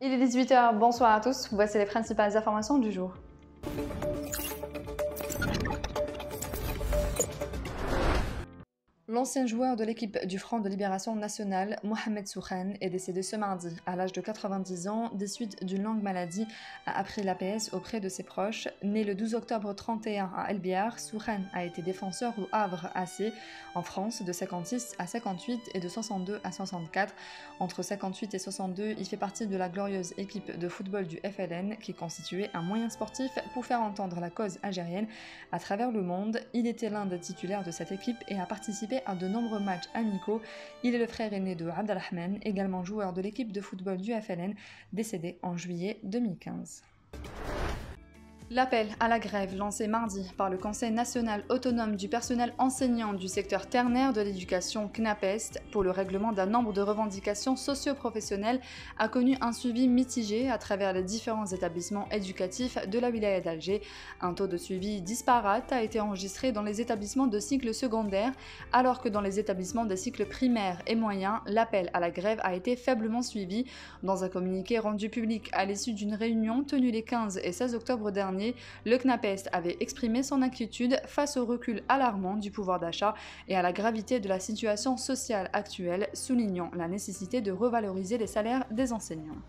Il est 18 h, bonsoir à tous, voici les principales informations du jour. L'ancien joueur de l'équipe du Front de Libération Nationale, Mohamed Soukhane, est décédé ce mardi à l'âge de 90 ans des suites d'une longue maladie, a appris l'APS auprès de ses proches. Né le 12 octobre 31 à El Biar, Soukhane a été défenseur au Havre AC en France de 56 à 58 et de 62 à 64. Entre 58 et 62, il fait partie de la glorieuse équipe de football du FLN qui constituait un moyen sportif pour faire entendre la cause algérienne à travers le monde. Il était l'un des titulaires de cette équipe et a participé à de nombreux matchs amicaux. Il est le frère aîné de Abdelrahman, également joueur de l'équipe de football du FLN, décédé en juillet 2015. L'appel à la grève lancé mardi par le Conseil national autonome du personnel enseignant du secteur ternaire de l'éducation CNAPEST pour le règlement d'un nombre de revendications socio-professionnelles a connu un suivi mitigé à travers les différents établissements éducatifs de la wilaya d'Alger. Un taux de suivi disparate a été enregistré dans les établissements de cycle secondaire, alors que dans les établissements des cycles primaires et moyens, l'appel à la grève a été faiblement suivi. Dans un communiqué rendu public à l'issue d'une réunion tenue les 15 et 16 octobre dernier, le CNAPEST avait exprimé son inquiétude face au recul alarmant du pouvoir d'achat et à la gravité de la situation sociale actuelle, soulignant la nécessité de revaloriser les salaires des enseignants.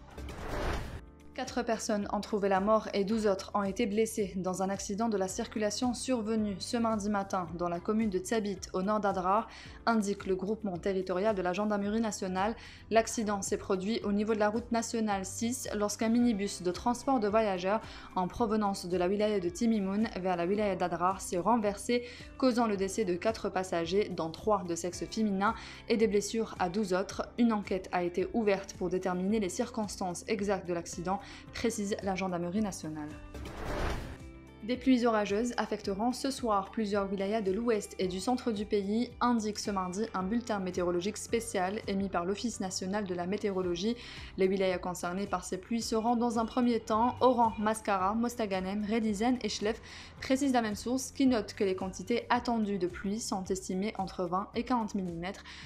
4 personnes ont trouvé la mort et 12 autres ont été blessées dans un accident de la circulation survenu ce mardi matin dans la commune de Tsabit au nord d'Adrar, indique le groupement territorial de la gendarmerie nationale. L'accident s'est produit au niveau de la route nationale 6 lorsqu'un minibus de transport de voyageurs en provenance de la wilaya de Timimoun vers la wilaya d'Adrar s'est renversé, causant le décès de 4 passagers, dont 3 de sexe féminin, et des blessures à 12 autres. Une enquête a été ouverte pour déterminer les circonstances exactes de l'accident, précise la gendarmerie nationale. Des pluies orageuses affecteront ce soir plusieurs wilayas de l'ouest et du centre du pays, indique ce mardi un bulletin météorologique spécial émis par l'Office national de la météorologie. Les wilayas concernés par ces pluies seront dans un premier temps Oran, Mascara, Mostaganem, Redizen et Chlef, précise la même source qui note que les quantités attendues de pluie sont estimées entre 20 et 40 mm.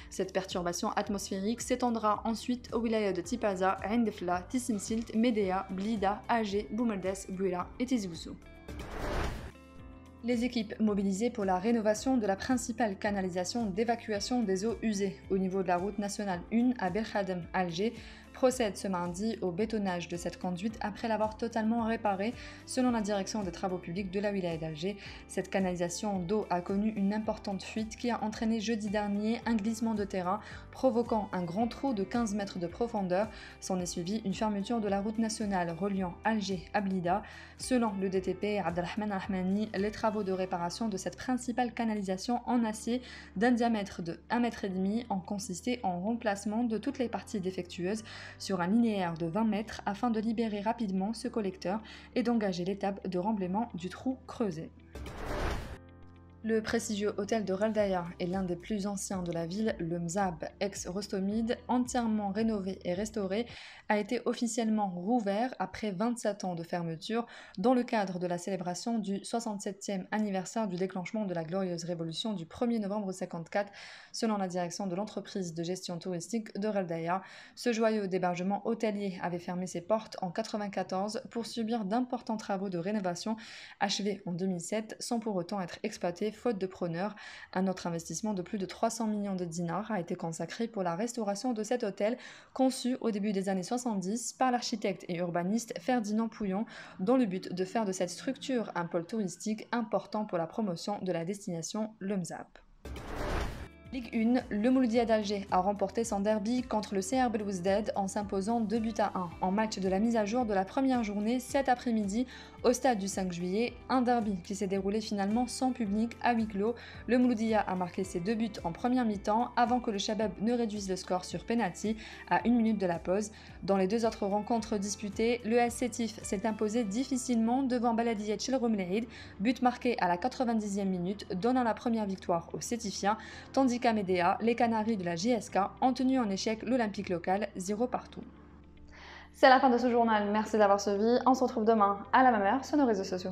Cette perturbation atmosphérique s'étendra ensuite aux wilayas de Tipaza, Rendefla, Tissimsilt, Médéa, Blida, Agé, Boumeldes, Bouila et Tizi Ouzou. Les équipes mobilisées pour la rénovation de la principale canalisation d'évacuation des eaux usées au niveau de la route nationale 1 à Belkhadem, Alger, procèdent ce mardi au bétonnage de cette conduite après l'avoir totalement réparée, selon la direction des travaux publics de la wilaya d'Alger. Cette canalisation d'eau a connu une importante fuite qui a entraîné jeudi dernier un glissement de terrain, provoquant un grand trou de 15 mètres de profondeur. S'en est suivi une fermeture de la route nationale reliant Alger à Blida. Selon le DTP Abdelrahman Rahmani, les travaux de réparation de cette principale canalisation en acier d'un diamètre de 1,5 m ont consisté en remplacement de toutes les parties défectueuses sur un linéaire de 20 mètres afin de libérer rapidement ce collecteur et d'engager l'étape de remblaiement du trou creusé. Le prestigieux hôtel de Raldaya est l'un des plus anciens de la ville, le Mzab, ex-Rostomide, entièrement rénové et restauré, a été officiellement rouvert après 27 ans de fermeture dans le cadre de la célébration du 67e anniversaire du déclenchement de la glorieuse révolution du 1er novembre 54, selon la direction de l'entreprise de gestion touristique de Raldaya. Ce joyau d'hébergement hôtelier avait fermé ses portes en 1994 pour subir d'importants travaux de rénovation achevés en 2007 sans pour autant être exploités faute de preneurs. Un autre investissement de plus de 300 millions de dinars a été consacré pour la restauration de cet hôtel, conçu au début des années 70 par l'architecte et urbaniste Ferdinand Pouillon, dans le but de faire de cette structure un pôle touristique important pour la promotion de la destination Le Mzab. Ligue 1, le Mouloudia d'Alger a remporté son derby contre le CR Belouizdad en s'imposant 2-1 en match de la mise à jour de la première journée cet après-midi au stade du 5 juillet, un derby qui s'est déroulé finalement sans public à huis clos. Le Mouloudia a marqué ses 2 buts en première mi-temps avant que le Chabab ne réduise le score sur penalty à 1 minute de la pause. Dans les 2 autres rencontres disputées, le AS Sétif s'est imposé difficilement devant Baladiyet Chelromleïd, but marqué à la 90e minute, donnant la première victoire aux Sétifiens, tandis qu'à Médéa, les Canaries de la JSK ont tenu en échec l'Olympique local 0 partout. C'est la fin de ce journal, merci d'avoir suivi, on se retrouve demain à la même heure sur nos réseaux sociaux.